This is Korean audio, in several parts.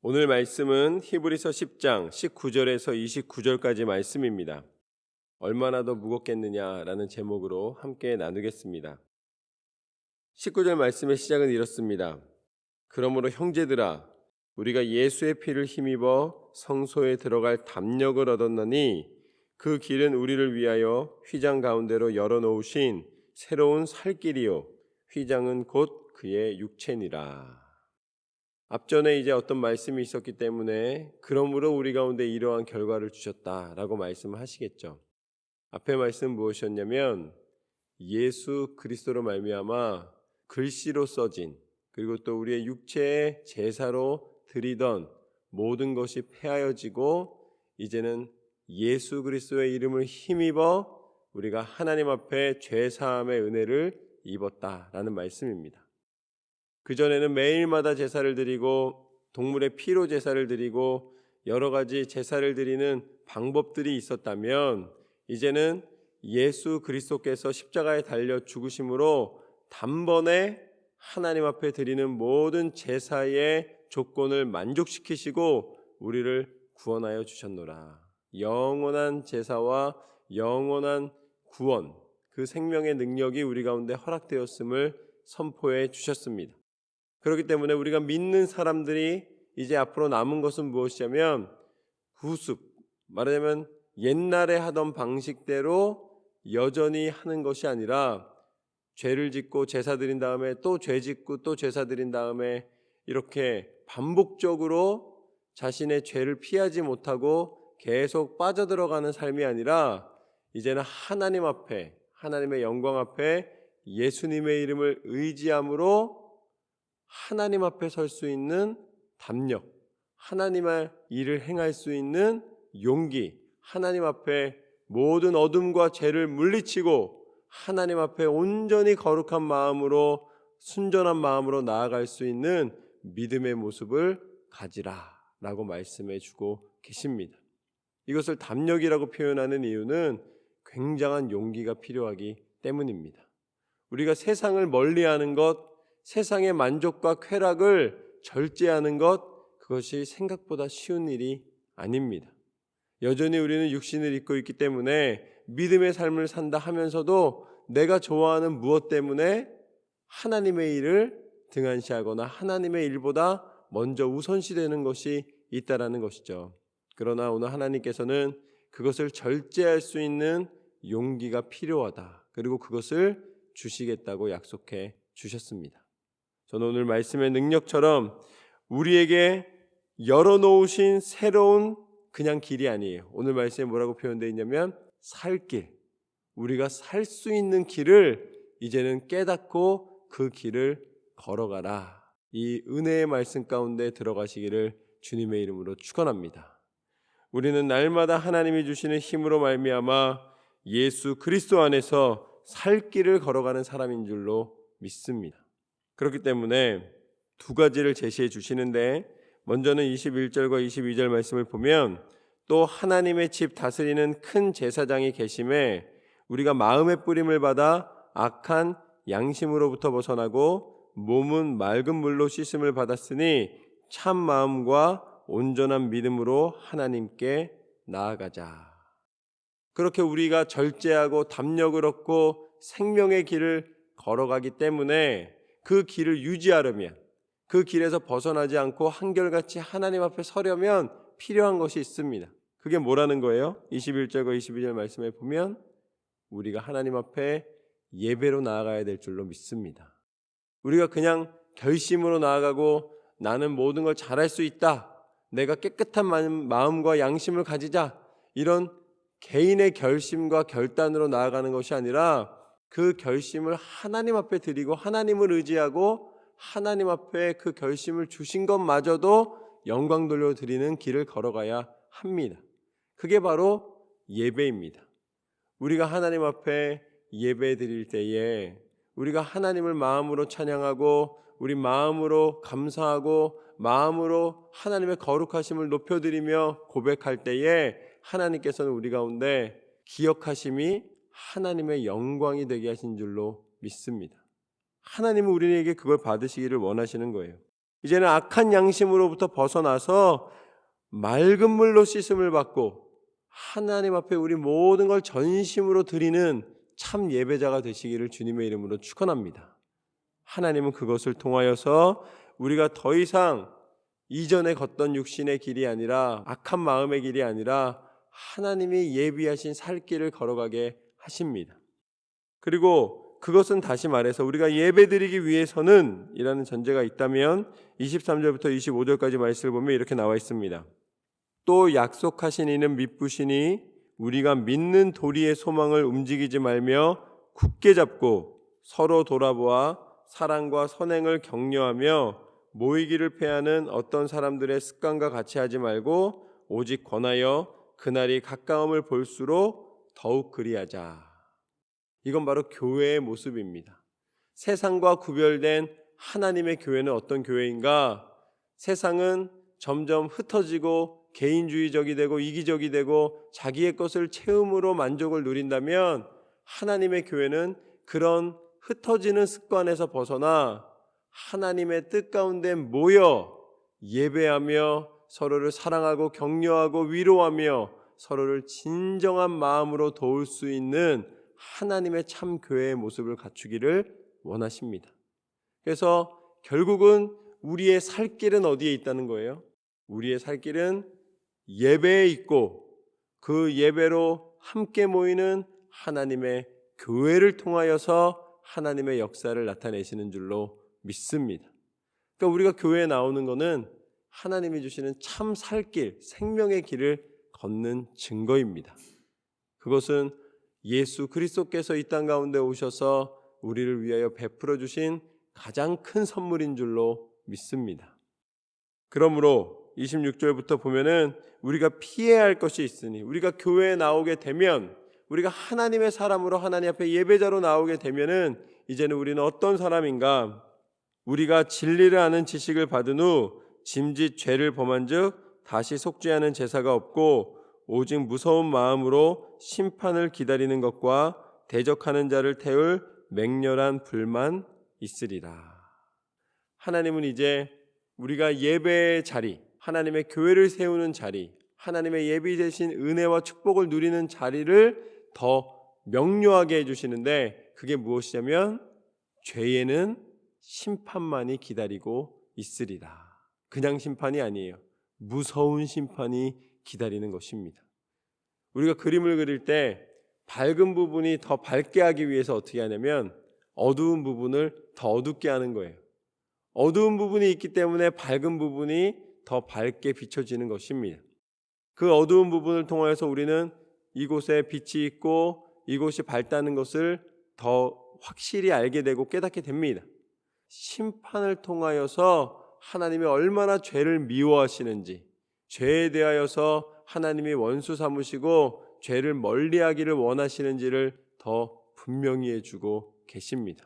오늘 말씀은 히브리서 10장 19절에서 29절까지 말씀입니다. 얼마나 더 무겁겠느냐라는 제목으로 함께 나누겠습니다. 19절 말씀의 시작은 이렇습니다. 그러므로 형제들아, 우리가 예수의 피를 힘입어 성소에 들어갈 담력을 얻었나니 그 길은 우리를 위하여 휘장 가운데로 열어놓으신 새로운 살 길이요 휘장은 곧 그의 육체니라. 앞전에 이제 어떤 말씀이 있었기 때문에 그러므로 우리 가운데 이러한 결과를 주셨다라고 말씀하시겠죠. 앞에 말씀 무엇이었냐면 예수 그리스도로 말미암아 글씨로 써진 그리고 또 우리의 육체의 제사로 드리던 모든 것이 폐하여지고 이제는 예수 그리스도의 이름을 힘입어 우리가 하나님 앞에 죄사함의 은혜를 입었다라는 말씀입니다. 그전에는 매일마다 제사를 드리고 동물의 피로 제사를 드리고 여러 가지 제사를 드리는 방법들이 있었다면 이제는 예수 그리스도께서 십자가에 달려 죽으심으로 단번에 하나님 앞에 드리는 모든 제사의 조건을 만족시키시고 우리를 구원하여 주셨노라. 영원한 제사와 영원한 구원, 그 생명의 능력이 우리 가운데 허락되었음을 선포해 주셨습니다. 그렇기 때문에 우리가 믿는 사람들이 이제 앞으로 남은 것은 무엇이냐면 구습, 말하자면 옛날에 하던 방식대로 여전히 하는 것이 아니라 죄를 짓고 제사 드린 다음에 또 죄 짓고 또 제사 드린 다음에 이렇게 반복적으로 자신의 죄를 피하지 못하고 계속 빠져들어가는 삶이 아니라 이제는 하나님 앞에, 하나님의 영광 앞에 예수님의 이름을 의지함으로 하나님 앞에 설 수 있는 담력, 하나님의 일을 행할 수 있는 용기, 하나님 앞에 모든 어둠과 죄를 물리치고 하나님 앞에 온전히 거룩한 마음으로 순전한 마음으로 나아갈 수 있는 믿음의 모습을 가지라라고 말씀해 주고 계십니다. 이것을 담력이라고 표현하는 이유는 굉장한 용기가 필요하기 때문입니다. 우리가 세상을 멀리하는 것, 세상의 만족과 쾌락을 절제하는 것, 그것이 생각보다 쉬운 일이 아닙니다. 여전히 우리는 육신을 입고 있기 때문에 믿음의 삶을 산다 하면서도 내가 좋아하는 무엇 때문에 하나님의 일을 등한시하거나 하나님의 일보다 먼저 우선시되는 것이 있다라는 것이죠. 그러나 오늘 하나님께서는 그것을 절제할 수 있는 용기가 필요하다. 그리고 그것을 주시겠다고 약속해 주셨습니다. 저는 오늘 말씀의 능력처럼 우리에게 열어놓으신 새로운 그냥 길이 아니에요. 오늘 말씀에 뭐라고 표현되어 있냐면 살 길, 우리가 살 수 있는 길을 이제는 깨닫고 그 길을 걸어가라. 이 은혜의 말씀 가운데 들어가시기를 주님의 이름으로 축원합니다. 우리는 날마다 하나님이 주시는 힘으로 말미암아 예수 그리스도 안에서 살 길을 걸어가는 사람인 줄로 믿습니다. 그렇기 때문에 두 가지를 제시해 주시는데 먼저는 21절과 22절 말씀을 보면 또 하나님의 집 다스리는 큰 제사장이 계심에 우리가 마음의 뿌림을 받아 악한 양심으로부터 벗어나고 몸은 맑은 물로 씻음을 받았으니 참 마음과 온전한 믿음으로 하나님께 나아가자. 그렇게 우리가 절제하고 담력을 얻고 생명의 길을 걸어가기 때문에 그 길을 유지하려면, 그 길에서 벗어나지 않고 한결같이 하나님 앞에 서려면 필요한 것이 있습니다. 그게 뭐라는 거예요? 21절과 22절 말씀에 보면 우리가 하나님 앞에 예배로 나아가야 될 줄로 믿습니다. 우리가 그냥 결심으로 나아가고 나는 모든 걸 잘할 수 있다, 내가 깨끗한 마음과 양심을 가지자, 이런 개인의 결심과 결단으로 나아가는 것이 아니라 그 결심을 하나님 앞에 드리고 하나님을 의지하고 하나님 앞에 그 결심을 주신 것마저도 영광 돌려드리는 길을 걸어가야 합니다. 그게 바로 예배입니다. 우리가 하나님 앞에 예배 드릴 때에 우리가 하나님을 마음으로 찬양하고 우리 마음으로 감사하고 마음으로 하나님의 거룩하심을 높여드리며 고백할 때에 하나님께서는 우리 가운데 기억하심이 하나님의 영광이 되게 하신 줄로 믿습니다. 하나님은 우리에게 그걸 받으시기를 원하시는 거예요. 이제는 악한 양심으로부터 벗어나서 맑은 물로 씻음을 받고 하나님 앞에 우리 모든 걸 전심으로 드리는 참 예배자가 되시기를 주님의 이름으로 축원합니다. 하나님은 그것을 통하여서 우리가 더 이상 이전에 걷던 육신의 길이 아니라 악한 마음의 길이 아니라 하나님이 예비하신 살 길을 걸어가게 하십니다. 그리고 그것은 다시 말해서 우리가 예배드리기 위해서는 이라는 전제가 있다면 23절부터 25절까지 말씀을 보면 이렇게 나와 있습니다. 또 약속하신 이는 미쁘시니 우리가 믿는 도리의 소망을 움직이지 말며 굳게 잡고 서로 돌아보아 사랑과 선행을 격려하며 모이기를 패하는 어떤 사람들의 습관과 같이 하지 말고 오직 권하여 그날이 가까움을 볼수록 더욱 그리하자. 이건 바로 교회의 모습입니다. 세상과 구별된 하나님의 교회는 어떤 교회인가? 세상은 점점 흩어지고 개인주의적이 되고 이기적이 되고 자기의 것을 채움으로 만족을 누린다면 하나님의 교회는 그런 흩어지는 습관에서 벗어나 하나님의 뜻 가운데 모여 예배하며 서로를 사랑하고 격려하고 위로하며 서로를 진정한 마음으로 도울 수 있는 하나님의 참 교회의 모습을 갖추기를 원하십니다. 그래서 결국은 우리의 살 길은 어디에 있다는 거예요? 우리의 살 길은 예배에 있고 그 예배로 함께 모이는 하나님의 교회를 통하여서 하나님의 역사를 나타내시는 줄로 믿습니다. 그러니까 우리가 교회에 나오는 것은 하나님이 주시는 참 살 길, 생명의 길을 걷는 증거입니다. 그것은 예수 그리스도께서 이 땅 가운데 오셔서 우리를 위하여 베풀어 주신 가장 큰 선물인 줄로 믿습니다. 그러므로 26절부터 보면은 우리가 피해야 할 것이 있으니 우리가 교회에 나오게 되면 우리가 하나님의 사람으로 하나님 앞에 예배자로 나오게 되면은 이제는 우리는 어떤 사람인가? 우리가 진리를 아는 지식을 받은 후 짐짓 죄를 범한즉 다시 속죄하는 제사가 없고 오직 무서운 마음으로 심판을 기다리는 것과 대적하는 자를 태울 맹렬한 불만 있으리라. 하나님은 이제 우리가 예배의 자리, 하나님의 교회를 세우는 자리, 하나님의 예비 되신 은혜와 축복을 누리는 자리를 더 명료하게 해주시는데 그게 무엇이냐면 죄에는 심판만이 기다리고 있으리라. 그냥 심판이 아니에요. 무서운 심판이 기다리는 것입니다. 우리가 그림을 그릴 때 밝은 부분이 더 밝게 하기 위해서 어떻게 하냐면 어두운 부분을 더 어둡게 하는 거예요. 어두운 부분이 있기 때문에 밝은 부분이 더 밝게 비춰지는 것입니다. 그 어두운 부분을 통해서 우리는 이곳에 빛이 있고 이곳이 밝다는 것을 더 확실히 알게 되고 깨닫게 됩니다. 심판을 통하여서 하나님이 얼마나 죄를 미워하시는지, 죄에 대하여서 하나님이 원수 삼으시고 죄를 멀리하기를 원하시는지를 더 분명히 해주고 계십니다.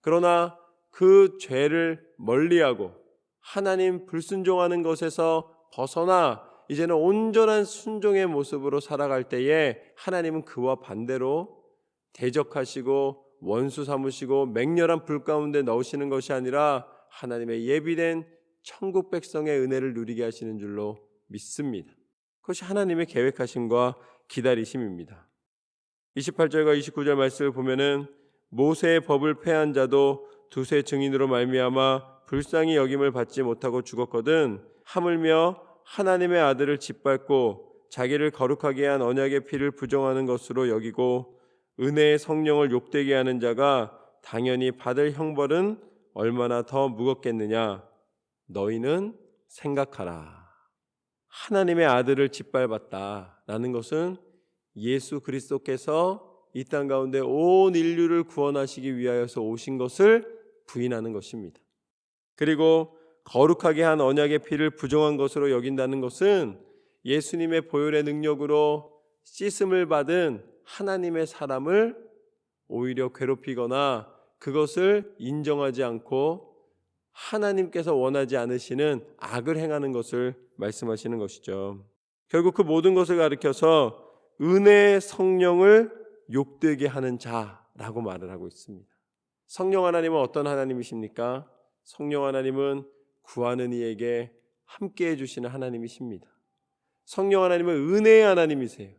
그러나 그 죄를 멀리하고 하나님 불순종하는 것에서 벗어나 이제는 온전한 순종의 모습으로 살아갈 때에 하나님은 그와 반대로 대적하시고 원수 삼으시고 맹렬한 불 가운데 넣으시는 것이 아니라 하나님의 예비된 천국 백성의 은혜를 누리게 하시는 줄로 믿습니다. 그것이 하나님의 계획하심과 기다리심입니다. 28절과 29절 말씀을 보면은 모세의 법을 폐한 자도 두세 증인으로 말미암아 불쌍히 여김을 받지 못하고 죽었거든 하물며 하나님의 아들을 짓밟고 자기를 거룩하게 한 언약의 피를 부정하는 것으로 여기고 은혜의 성령을 욕되게 하는 자가 당연히 받을 형벌은 얼마나 더 무겁겠느냐. 너희는 생각하라. 하나님의 아들을 짓밟았다라는 것은 예수 그리스도께서 이 땅 가운데 온 인류를 구원하시기 위하여서 오신 것을 부인하는 것입니다. 그리고 거룩하게 한 언약의 피를 부정한 것으로 여긴다는 것은 예수님의 보혈의 능력으로 씻음을 받은 하나님의 사람을 오히려 괴롭히거나 그것을 인정하지 않고 하나님께서 원하지 않으시는 악을 행하는 것을 말씀하시는 것이죠. 결국 그 모든 것을 가리켜서 은혜의 성령을 욕되게 하는 자라고 말을 하고 있습니다. 성령 하나님은 어떤 하나님이십니까? 성령 하나님은 구하는 이에게 함께해 주시는 하나님이십니다. 성령 하나님은 은혜의 하나님이세요.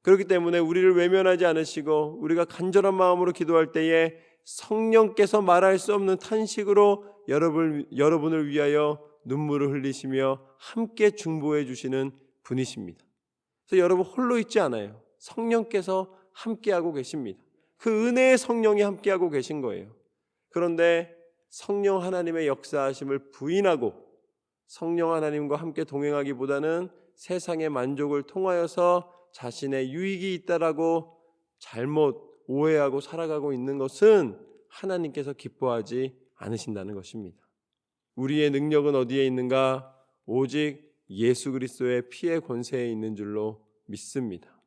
그렇기 때문에 우리를 외면하지 않으시고 우리가 간절한 마음으로 기도할 때에 성령께서 말할 수 없는 탄식으로 여러분을 위하여 눈물을 흘리시며 함께 중보해 주시는 분이십니다. 그래서 여러분 홀로 있지 않아요. 성령께서 함께하고 계십니다. 그 은혜의 성령이 함께하고 계신 거예요. 그런데 성령 하나님의 역사하심을 부인하고 성령 하나님과 함께 동행하기보다는 세상의 만족을 통하여서 자신의 유익이 있다라고 잘못 오해하고 살아가고 있는 것은 하나님께서 기뻐하지 않으신다는 것입니다. 우리의 능력은 어디에 있는가? 오직 예수 그리스도의 피의 권세에 있는 줄로 믿습니다.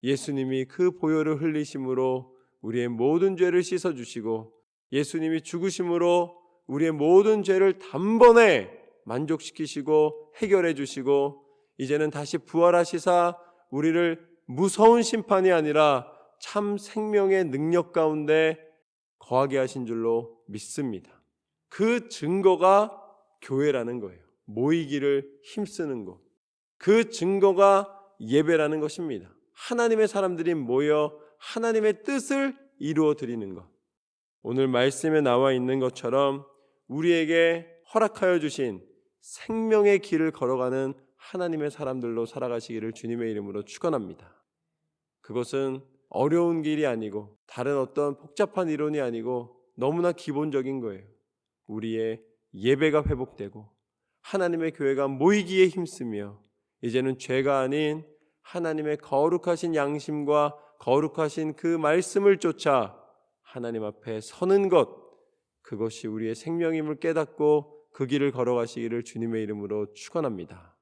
예수님이 그 보혈을 흘리심으로 우리의 모든 죄를 씻어주시고 예수님이 죽으심으로 우리의 모든 죄를 단번에 만족시키시고 해결해 주시고 이제는 다시 부활하시사 우리를 무서운 심판이 아니라 참 생명의 능력 가운데 거하게 하신 줄로 믿습니다. 그 증거가 교회라는 거예요. 모이기를 힘쓰는 것. 그 증거가 예배라는 것입니다. 하나님의 사람들이 모여 하나님의 뜻을 이루어 드리는 것. 오늘 말씀에 나와 있는 것처럼 우리에게 허락하여 주신 생명의 길을 걸어가는 하나님의 사람들로 살아가시기를 주님의 이름으로 축원합니다. 그것은 어려운 길이 아니고 다른 어떤 복잡한 이론이 아니고 너무나 기본적인 거예요. 우리의 예배가 회복되고 하나님의 교회가 모이기에 힘쓰며 이제는 죄가 아닌 하나님의 거룩하신 양심과 거룩하신 그 말씀을 쫓아 하나님 앞에 서는 것, 그것이 우리의 생명임을 깨닫고 그 길을 걸어가시기를 주님의 이름으로 축원합니다.